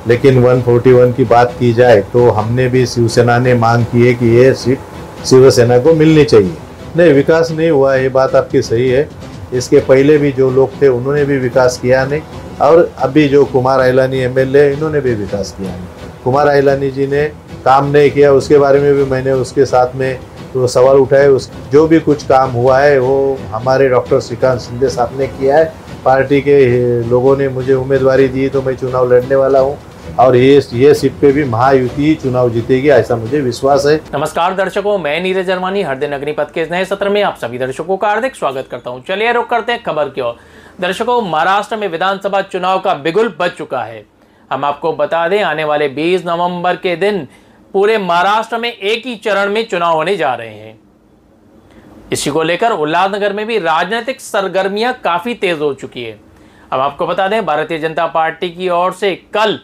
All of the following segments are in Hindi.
लेकिन 141 की बात की जाए तो हमने भी शिवसेना ने मांग की है कि ये सीट शिवसेना को मिलनी चाहिए। नहीं, विकास नहीं हुआ, ये बात आपकी सही है। इसके पहले भी जो लोग थे उन्होंने भी विकास किया नहीं, और अभी जो कुमार आइलानी एमएलए इन्होंने भी विकास किया नहीं। कुमार आइलानी जी ने काम नहीं किया, उसके बारे में भी मैंने उसके साथ में तो सवाल उठाए। उस जो भी कुछ काम हुआ है वो हमारे डॉक्टर श्रीकांत शिंदे साहब ने किया है। पार्टी के लोगों ने मुझे उम्मीदवारी दी तो मैं चुनाव लड़ने वाला हूँ, और ये सीट पे भी महायुति चुनाव जीतेगी, ऐसा मुझे विश्वास है। नमस्कार दर्शकों, मैं नीरज अरमानी हर दिन अग्निपथ के इस नए सत्र में आप सभी दर्शकों का हार्दिक स्वागत करता हूं। चलिए रुक करते हैं खबर की ओर। दर्शकों, महाराष्ट्र में विधानसभा चुनाव का बिगुल बज चुका है। हम आपको बता दें, आने वाले 20 नवंबर के दिन पूरे महाराष्ट्र में एक ही चरण में चुनाव होने जा रहे हैं। इसी को लेकर उल्लासनगर में भी राजनीतिक सरगर्मियां काफी तेज हो चुकी है। हम आपको बता दें, भारतीय जनता पार्टी की ओर से कल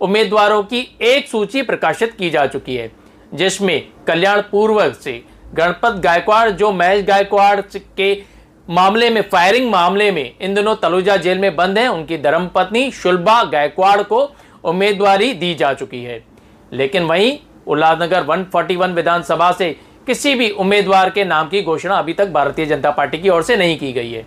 उम्मीदवारों की एक सूची प्रकाशित की जा चुकी है, जिसमें कल्याण पूर्व से गणपत गायकवाड़, जो महेश गायकवाड़ के मामले में, फायरिंग मामले में इन दिनों तलुजा जेल में बंद हैं, उनकी धर्मपत्नी शुलभा गायकवाड़ को उम्मीदवारी दी जा चुकी है। लेकिन वहीं उल्लासनगर 141 विधानसभा से किसी भी उम्मीदवार के नाम की घोषणा अभी तक भारतीय जनता पार्टी की ओर से नहीं की गई है।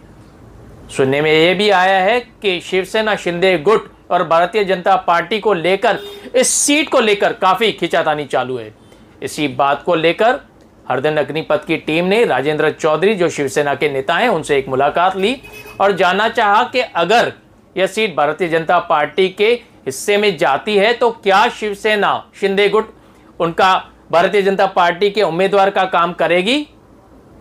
सुनने में यह भी आया है कि शिवसेना शिंदे गुट और भारतीय जनता पार्टी को लेकर, इस सीट को लेकर काफी खींचातानी चालू है। इसी बात को लेकर हर दिन अग्निपथ की टीम ने राजेंद्र चौधरी, जो शिवसेना के नेता हैं, उनसे एक मुलाकात ली और जानना चाहा कि अगर यह सीट भारतीय जनता पार्टी के हिस्से में जाती है तो क्या शिवसेना शिंदे गुट उनका भारतीय जनता पार्टी के उम्मीदवार का काम करेगी,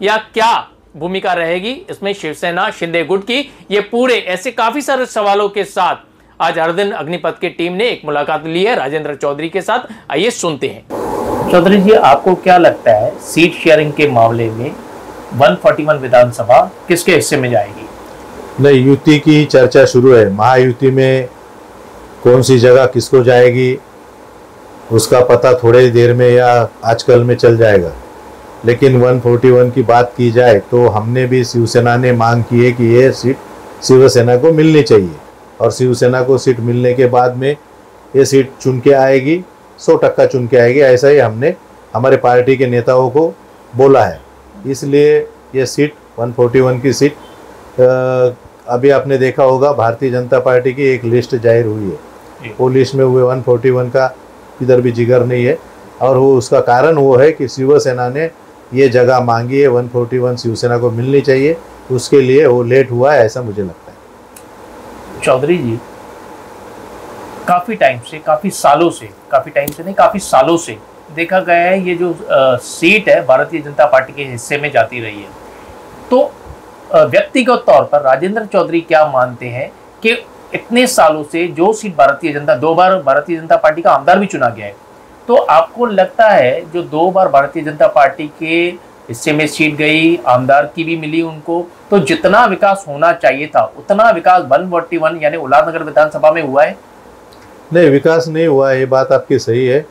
या क्या भूमिका रहेगी इसमें शिवसेना शिंदे गुट की। ये पूरे ऐसे काफी सारे सवालों के साथ आज हर दिन अग्निपथ की टीम ने एक मुलाकात ली है राजेंद्र चौधरी के साथ। आइए सुनते हैं। चौधरी जी, आपको क्या लगता है सीट शेयरिंग के मामले में 141 विधानसभा किसके हिस्से में जाएगी? नहीं, युति की चर्चा शुरू है। महायुति में कौन सी जगह किसको जाएगी उसका पता थोड़ी देर में या आजकल में चल जाएगा। लेकिन 141 की बात की जाए तो हमने भी शिवसेना ने मांग की है कि ये सीट शिवसेना को मिलनी चाहिए, और शिवसेना को सीट मिलने के बाद में ये सीट चुन के आएगी, 100% चुन के आएगी, ऐसा ही हमने हमारे पार्टी के नेताओं को बोला है। इसलिए ये सीट 141 की सीट, अभी आपने देखा होगा भारतीय जनता पार्टी की एक लिस्ट जाहिर हुई है, वो लिस्ट में हुए 141 का इधर भी जिगर नहीं है, और वो उसका कारण वो है कि शिवसेना ने ये जगह मांगी है, 141 शिवसेना को मिलनी चाहिए, उसके लिए वो लेट हुआ है, ऐसा मुझे लगता है। चौधरी जी, काफी सालों से देखा गया है ये जो सीट है भारतीय जनता पार्टी के हिस्से में जाती रही है। तो व्यक्तिगत तौर पर राजेंद्र चौधरी क्या मानते हैं कि इतने सालों से जो सीट दो बार भारतीय जनता पार्टी का आमदार भी चुना गया है, तो आपको लगता है जो 2 बार भारतीय जनता पार्टी के हिस्से में सीट गई, आमदार की भी मिली उनको, तो जितना विकास होना चाहिए था उतना विकास 141 यानी उल्लासनगर विधानसभा में हुआ है? नहीं, विकास नहीं हुआ, ये बात आपकी सही है।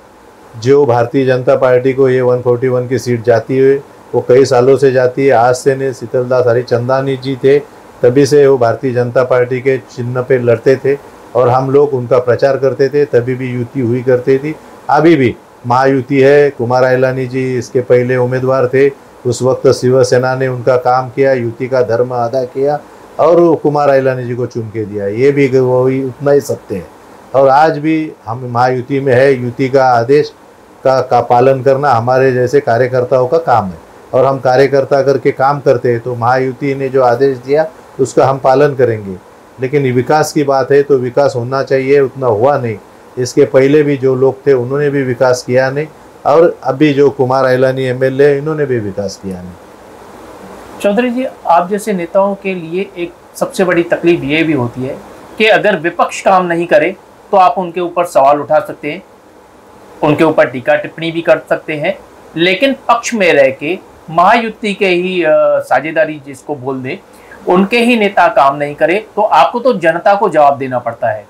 जो भारतीय जनता पार्टी को ये 141 की सीट जाती है वो कई सालों से जाती है। आज से नहीं, शीतलदास हरिचंदानी जी थे तभी से वो भारतीय जनता पार्टी के चिन्ह पे लड़ते थे, और हम लोग उनका प्रचार करते थे, तभी भी युति हुई करती थी। अभी भी महायुति है। कुमार आइलानी जी इसके पहले उम्मीदवार थे, उस वक्त शिवसेना ने उनका काम किया, युति का धर्म अदा किया और कुमार आइलानी जी को चुन के दिया। ये भी वही उतना ही सत्य है, और आज भी हम महायुति में है। युति का आदेश का पालन करना हमारे जैसे कार्यकर्ताओं का काम है, और हम कार्यकर्ता करके काम करते हैं, तो महायुति ने जो आदेश दिया उसका हम पालन करेंगे। लेकिन विकास की बात है तो विकास होना चाहिए, उतना हुआ नहीं। इसके पहले भी जो लोग थे उन्होंने भी विकास किया नहीं, और अभी जो कुमार आइलानी एमएलए इन्होंने भी विकास किया नहीं। चौधरी जी, आप जैसे नेताओं के लिए एक सबसे बड़ी तकलीफ ये भी होती है कि अगर विपक्ष काम नहीं करे तो आप उनके ऊपर सवाल उठा सकते हैं, उनके ऊपर टीका टिप्पणी भी कर सकते हैं, लेकिन पक्ष में रह के महायुति के ही साझेदारी जिसको बोल दे, उनके ही नेता काम नहीं करे तो आपको तो जनता को जवाब देना पड़ता है।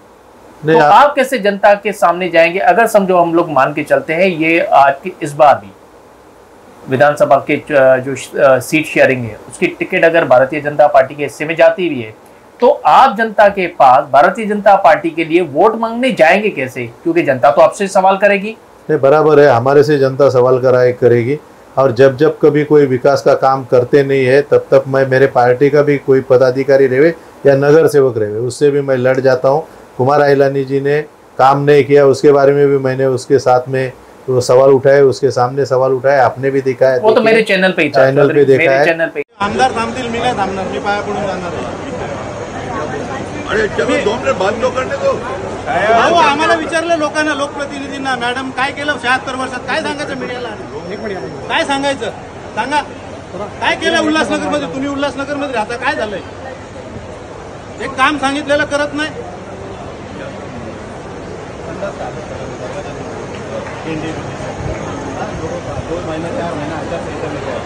तो आप कैसे जनता के सामने जाएंगे? अगर समझो हम लोग मान के चलते हैं ये आज की इस बार भी विधानसभा के जो सीट शेयरिंग है उसकी टिकट अगर भारतीय जनता पार्टी के हिस्से में जाती भी है, तो आप जनता के पास भारतीय जनता पार्टी के लिए वोट मांगने जाएंगे कैसे, क्योंकि जनता तो आपसे सवाल करेगी। नहीं, बराबर है, हमारे से जनता सवाल करेगी। और जब जब कभी कोई विकास का काम करते नहीं है तब तक मैं, मेरे पार्टी का भी कोई पदाधिकारी रहे या नगर सेवक रहे, उससे भी मैं लड़ जाता हूँ। कुमार आइलानी जी ने काम नहीं किया, उसके बारे में भी मैंने उसके साथ में वो सवाल उठाए, उसके सामने सवाल उठाए, आपने भी देखा है। वो तो मेरे चैनल पे ही था, चैनल पे देखा है। चैनल पे आमदार थांबतील, मी काय थांबणार, मी पाया पडून जाणार आहे। अरे चलो 2 मिनिट बात तो करने दो। भाऊ, आम्हाला विचारलं लोकांना, लोकप्रतिनिधींना, मॅडम काय केलं 76 वर्षात, काय सांगायचं मीडियाला, काय सांगायचं सांगा, काय केलं उल्हासनगरमध्ये, तुम्ही उल्हासनगरमध्ये राहता, काय झालंय, एक काम सांगितलेलं करत नाही।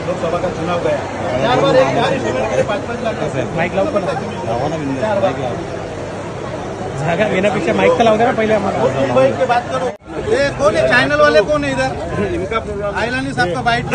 लोकसभा का चुनाव गया, 4 बार 4 स्टूडेंट के 5-5 लाख माइक लावू पण जागा घेण्यापेक्षा माइक तर लावू द्या ना पहिले आम्हाला। मुंबई की बात करो, ये कौन है चैनल वाले, कौन है इधर, इनका प्रोग्राम आइलानी साहब का बाइट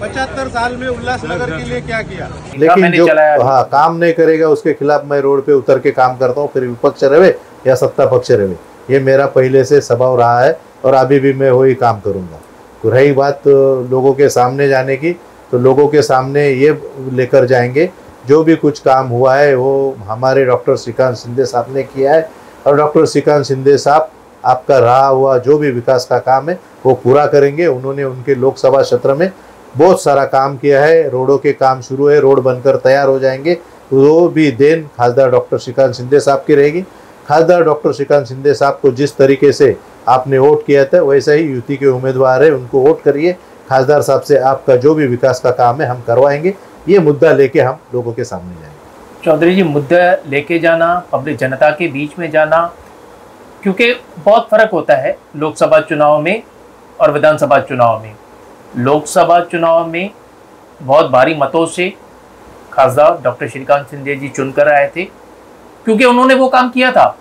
75 साल में उल्लासनगर के लिए क्या किया। लेकिन जो हाँ काम नहीं करेगा उसके खिलाफ मैं रोड पे उतर के काम करता हूँ, फिर विपक्ष रहे या सत्ता पक्ष रहे, ये मेरा पहले से स्वभाव रहा है और अभी भी मैं वही काम करूँगा। तो रही बात लोगों के सामने जाने की, तो लोगों के सामने ये लेकर जाएंगे जो भी कुछ काम हुआ है वो हमारे डॉक्टर श्रीकांत शिंदे साहब ने किया है, और डॉक्टर श्रीकांत शिंदे साहब आपका रहा हुआ जो भी विकास का काम है वो पूरा करेंगे। उन्होंने उनके लोकसभा क्षेत्र में बहुत सारा काम किया है, रोडों के काम शुरू है, रोड बनकर तैयार हो जाएंगे, वो भी देन खासदार डॉक्टर श्रीकांत शिंदे साहब की रहेगी। खासदार डॉक्टर श्रीकांत शिंदे साहब को जिस तरीके से आपने वोट किया था वैसा ही युति के उम्मीदवार है, उनको वोट करिए। खासदार साहब से आपका जो भी विकास का काम है हम करवाएंगे, ये मुद्दा लेके हम लोगों के सामने जाएंगे। चौधरी जी, मुद्दा लेके जाना, पब्लिक जनता के बीच में जाना, क्योंकि बहुत फर्क होता है लोकसभा चुनाव में और विधानसभा चुनाव में। लोकसभा चुनाव में बहुत भारी मतों से खासदार डॉक्टर श्रीकांत शिंदे जी चुनकर आए थे, क्योंकि उन्होंने वो काम किया था।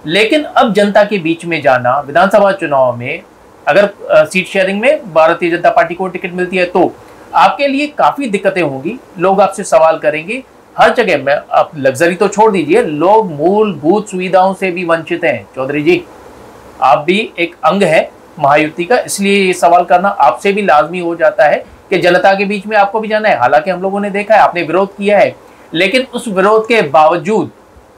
लेकिन अब जनता के बीच में जाना, विधानसभा चुनाव में अगर सीट शेयरिंग में भारतीय जनता पार्टी को टिकट मिलती है तो आपके लिए काफ़ी दिक्कतें होंगी, लोग आपसे सवाल करेंगे हर जगह में। आप लग्जरी तो छोड़ दीजिए, लोग मूलभूत सुविधाओं से भी वंचित हैं। चौधरी जी, आप भी एक अंग है महायुति का, इसलिए ये सवाल करना आपसे भी लाजमी हो जाता है कि जनता के बीच में आपको भी जाना है। हालांकि हम लोगों ने देखा है आपने विरोध किया है, लेकिन उस विरोध के बावजूद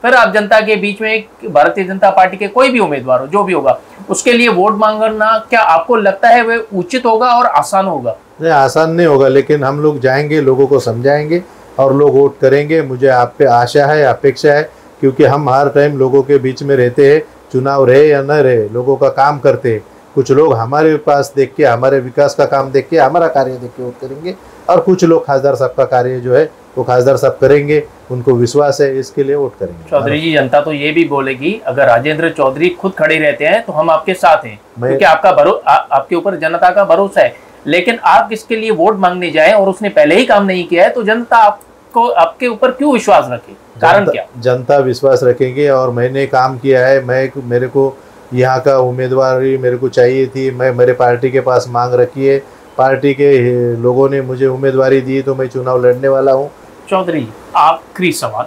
फिर आप जनता के बीच में भारतीय जनता पार्टी के कोई भी उम्मीदवार हो, जो भी होगा, उसके लिए वोट मांगना क्या आपको लगता है वह उचित होगा और आसान होगा? नहीं, आसान नहीं होगा, लेकिन हम लोग जाएंगे, लोगों को समझाएंगे और लोग वोट करेंगे। मुझे आप पे आशा है, अपेक्षा है, क्योंकि हम हर टाइम लोगों के बीच में रहते हैं, चुनाव रहे या न रहे, लोगों का काम करते हैं। कुछ लोग हमारे पास देख के, हमारे विकास का काम देख के, हमारा कार्य देख के वोट करेंगे, और कुछ लोग खासदार साहब का कार्य जो है वो खासदार साहब करेंगे, उनको विश्वास है, इसके लिए वोट करेंगे। चौधरी जी, जनता तो ये भी बोलेगी अगर राजेंद्र चौधरी खुद खड़े रहते हैं तो हम आपके साथ हैं, क्योंकि आपके ऊपर जनता का भरोसा है। लेकिन आप किसके लिए वोट मांगने जाए और उसने पहले ही काम नहीं किया है, तो जनता आपको, आपके ऊपर क्यों विश्वास रखे? कारण क्या? जनता विश्वास रखेंगे, और मैंने काम किया है। मेरे को यहाँ का उम्मीदवारी मेरे को चाहिए थी, मैं मेरे पार्टी के पास मांग रखी है, पार्टी के लोगों ने मुझे उम्मीदवारी दी तो मैं चुनाव लड़ने वाला हूँ। चौधरी, आखिरी सवाल,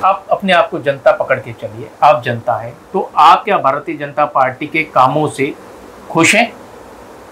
आप अपने आप को जनता पकड़ के चलिए, आप जनता है, तो आप क्या भारतीय जनता पार्टी के कामों से खुश हैं?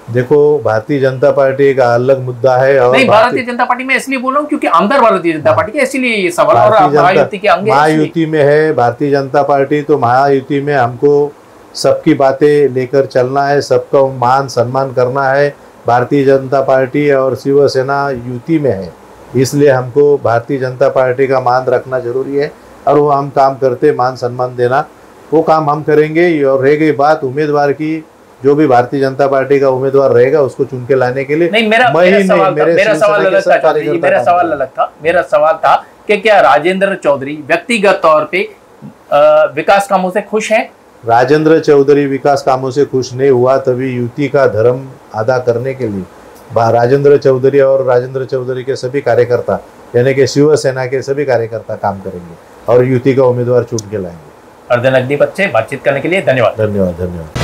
देखो, भारतीय जनता पार्टी एक अलग मुद्दा है, और नहीं, भारतीय जनता पार्टी में इसलिए बोल रहा हूँ क्योंकि आमदार भारतीय जनता पार्टी के, इसलिए ये सवाल। और आप महायुति के अंग हैं, महायुति में है भारतीय जनता पार्टी, तो महायुति में हमको सबकी बातें लेकर चलना है, सबका मान सम्मान करना है। भारतीय जनता पार्टी और शिवसेना युति में है, इसलिए हमको भारतीय जनता पार्टी का मान रखना जरूरी है, और वो हम काम करते, मान सम्मान देना, वो काम हम करेंगे। और रह गई बात उम्मीदवार की, जो भी भारतीय जनता पार्टी का उम्मीदवार रहेगा उसको चुन के लाने के लिए, नहीं, मेरा सवाल अलग था। मेरा सवाल था कि क्या राजेंद्र चौधरी व्यक्तिगत तौर पे विकास कामों से खुश हैं? राजेंद्र चौधरी विकास कामों से खुश नहीं हुआ, तभी युति का धर्म अदा करने के लिए राजेंद्र चौधरी और राजेंद्र चौधरी के सभी कार्यकर्ता, यानी कि शिवसेना के सभी कार्यकर्ता काम करेंगे और युति का उम्मीदवार चुन के लाएंगे। अर्धन अग्निपथ से बातचीत करने के लिए धन्यवाद। धन्यवाद।